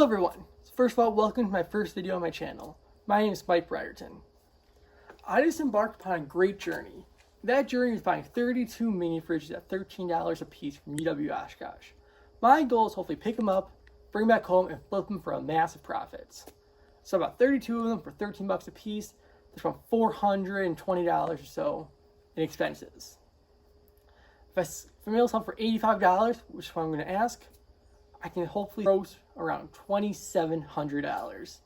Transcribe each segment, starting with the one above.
Hello everyone! First of all, welcome to my first video on my channel. My name is Mike Briarton. I just embarked upon a great journey. That journey was buying 32 mini fridges at $13 a piece from UW Oshkosh. My goal is hopefully pick them up, bring them back home, and flip them for a massive profits. So about 32 of them for 13 bucks a piece. There's around $420 or so in expenses. If I'm able to sell for $85, which is what I'm going to ask, I can hopefully gross around $2,700.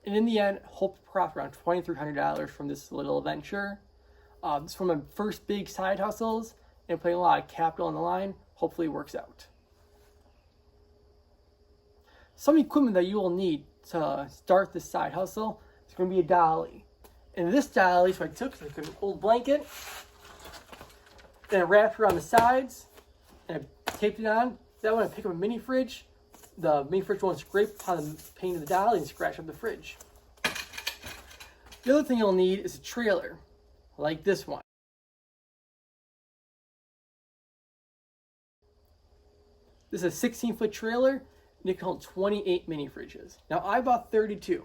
And in the end, hope to profit around $2,300 from this little venture. This is one of my first big side hustles, and putting a lot of capital on the line hopefully works out. Some equipment that you will need to start this side hustle is going to be a dolly. And this dolly, so I took like an old blanket, and I wrapped it around the sides, and I taped it on. That when I pick up a mini fridge, the mini fridge won't scrape upon the paint of the dolly and scratch up the fridge. The other thing you'll need is a trailer, like this one. This is a 16-foot trailer, and it can hold 28 mini fridges. Now I bought 32,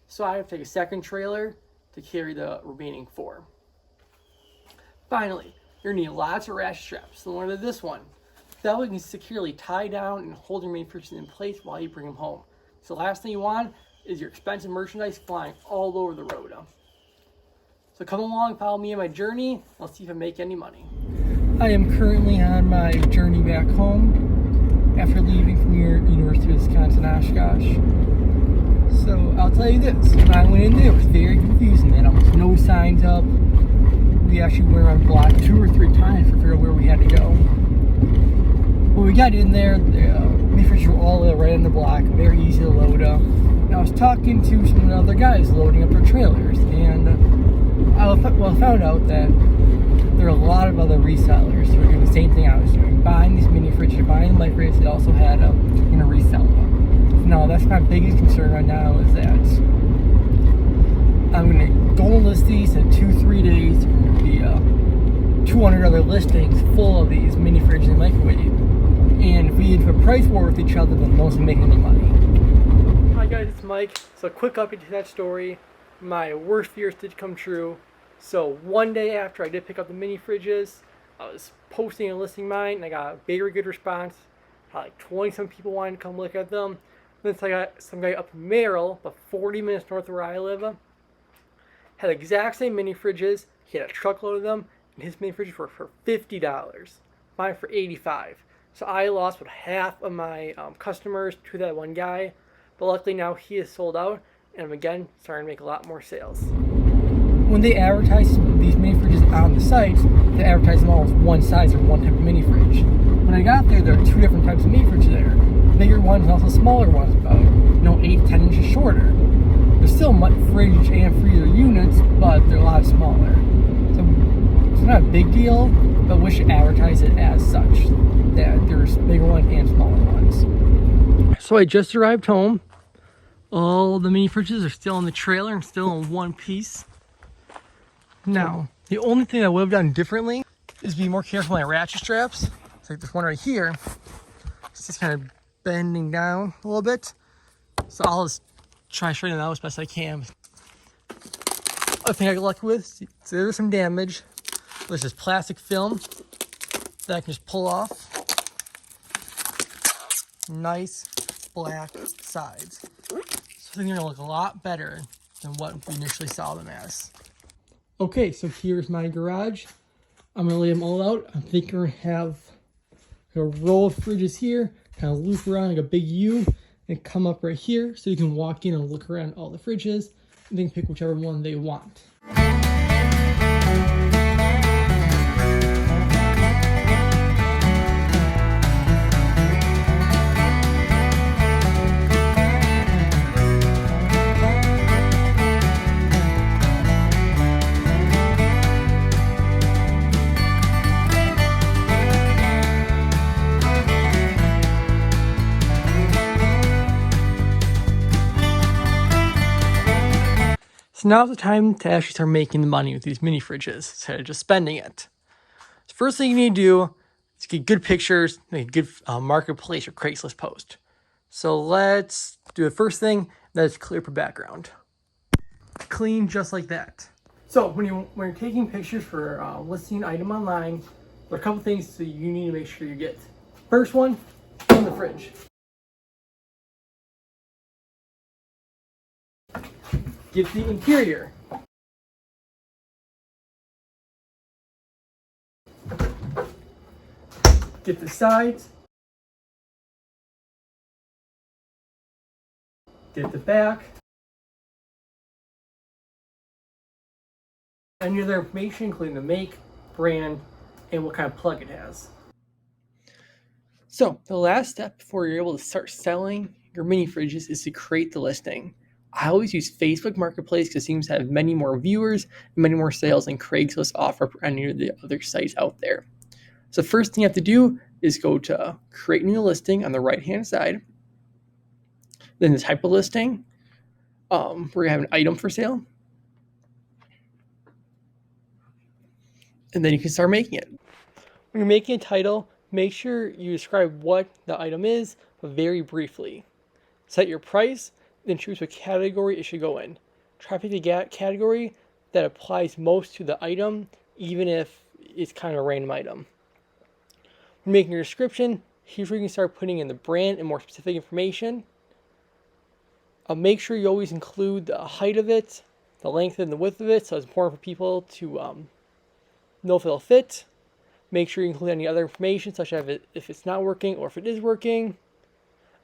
so I have to take a second trailer to carry the remaining 4. Finally, you're going to need lots of ratchet straps, similar to this one. That way you can securely tie down and hold your mini fridges in place while you bring them home. So the last thing you want is your expensive merchandise flying all over the road. So come along, follow me on my journey. I'll see if I make any money. I am currently on my journey back home after leaving from your University of Wisconsin-Oshkosh. So I'll tell you this, when I went in there, it was very confusing. They had almost no signs up. We actually went around the block 2 or 3 times to figure out where we had to go. When we got in there, the mini fridges were all right on the block, very easy to load up. And I was talking to some of the other guys loading up their trailers, and I found out that there are a lot of other resellers who are doing the same thing I was doing, buying these mini fridges, buying them like fridges. They also had going to resell them. Now that's my biggest concern right now is that I'm going to go and list these in 2-3 days. There are going to be 200 other listings full of these mini fridges and microwave. And if we get into a price war with each other, then no one's making any money. Hi guys, it's Mike. So a quick update to that story. My worst fears did come true. So one day after I did pick up the mini fridges, I was posting and listing mine, and I got a very good response. Had like 20-some people wanted to come look at them. Then I got some guy up in Merrill, about 40 minutes north of where I live, had the exact same mini fridges. He had a truckload of them, and his mini fridges were for $50. Mine for $85. So I lost about half of my customers to that one guy, but luckily now he is sold out, and I'm again starting to make a lot more sales. When they advertise these mini fridges on the sites, they advertise them all as one size or one type of mini fridge. When I got there, there are 2 different types of mini fridges there. Bigger ones and also smaller ones, about 8-10 inches shorter. They're still fridge and freezer units, but they're a lot smaller. So it's not a big deal, but we should advertise it as such, that there's bigger ones and smaller ones. So I just arrived home. All the mini fridges are still in the trailer and still in one piece. Now, the only thing I would have done differently is be more careful with my ratchet straps. It's like this one right here. It's just kind of bending down a little bit. So I'll just try to straighten it out as best I can. Other thing I got lucky with, so there's some damage. There's this plastic film that I can just pull off. Nice black sides. So I think they're gonna look a lot better than what we initially saw them as. Okay, so here's my garage. I'm gonna lay them all out. I'm thinking we have a row of fridges here, kind of loop around like a big U, and come up right here so you can walk in and look around all the fridges and then pick whichever one they want. So now's the time to actually start making the money with these mini fridges instead of just spending it. So first thing you need to do is get good pictures, make a good marketplace or Craigslist post. So let's Do the first thing, that is clear up background. Clean just like that. So when you're taking pictures for listing an item online, there are a couple things that you need to make sure you get. First one, from the fridge. Get the interior. Get the sides. Get the back. Any other information, including the make, brand, and what kind of plug it has. So the last step before you're able to start selling your mini fridges is to create the listing. I always use Facebook Marketplace because it seems to have many more viewers and many more sales than Craigslist offer or any of the other sites out there. So the first thing you have to do is go to create new listing on the right hand side. Then the type of listing, where you have an item for sale. And then you can start making it. When you're making a title, make sure you describe what the item is, but very briefly. Set your price, then choose what category it should go in. Try to pick the category that applies most to the item, even if it's kind of a random item. When making your description, here's where you can start putting in the brand and more specific information. Make sure you always include the height of it, the length and the width of it, so it's important for people to know if it'll fit. Make sure you include any other information, such as if it's not working or if it is working.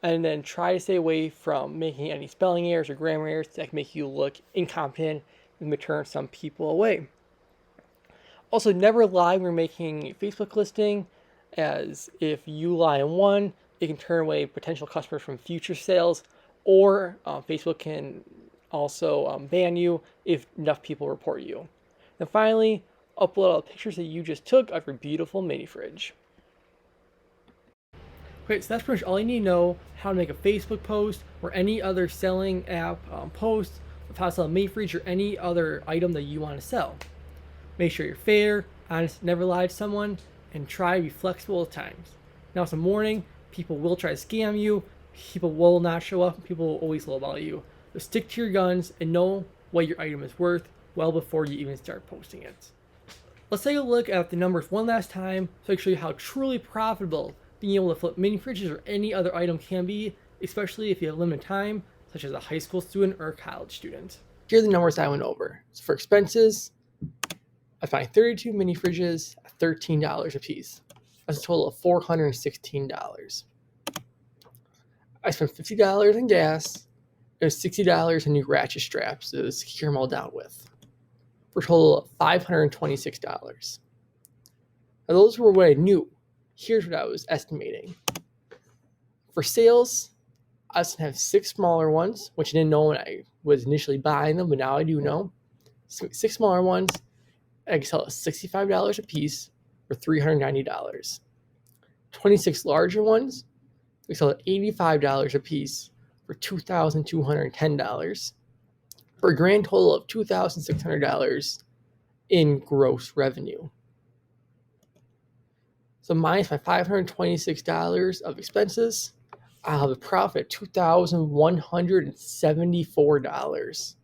And then try to stay away from making any spelling errors or grammar errors that can make you look incompetent and may turn some people away. Also, never lie when you're making a Facebook listing, as if you lie on one, it can turn away potential customers from future sales, or Facebook can also ban you if enough people report you. And finally, upload all the pictures that you just took of your beautiful mini fridge. Okay, so that's pretty much all you need to know how to make a Facebook post or any other selling app post of how to sell a mini fridge or any other item that you want to sell. Make sure you're fair, honest, never lie to someone, and try to be flexible at times. Now, it's a morning, people will try to scam you, people will not show up, people will always lowball you. So stick to your guns and know what your item is worth well before you even start posting it. Let's take a look at the numbers one last time so I can show you how truly profitable being able to flip mini fridges or any other item can be, especially if you have limited time, such as a high school student or a college student. Here are the numbers I went over. So for expenses, I find 32 mini fridges at $13 a piece. That's a total of $416. I spent $50 in gas and $60 in new ratchet straps to secure them all down with, for a total of $526. Now, those were what I knew. Here's what I was estimating. For sales, I was going to have 6 smaller ones, which I didn't know when I was initially buying them, but now I do know. 6 smaller ones, I can sell at $65 a piece for $390. 26 larger ones, we sell at $85 a piece for $2,210, for a grand total of $2,600 in gross revenue. So minus my $526 of expenses, I'll have a profit of $2,174.